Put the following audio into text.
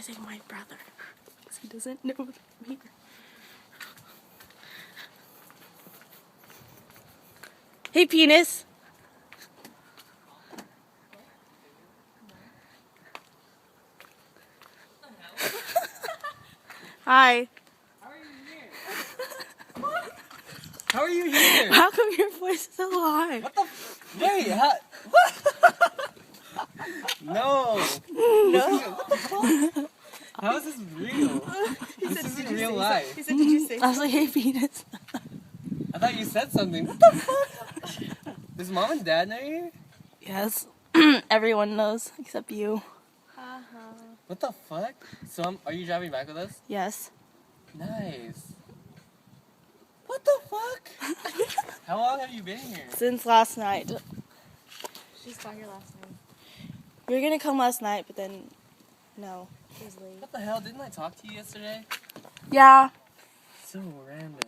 surprising my brother. Because he doesn't know that I'm here. Hey, penis. Hi. How are you here? How come your voice is so high? What the? Wait, how? No. No. How is this real? This isn't real life. He said, did you say I was like, hey, penis. I thought you said something. What the fuck? Does mom and dad know you? Yes. Everyone knows except you. What the fuck? So are you driving back with us? Yes. Nice. What the fuck? How long have you been here? Since last night. She just got here last night. We were gonna come last night, but then no. She was late. What the hell? Didn't I talk to you yesterday? Yeah. So random.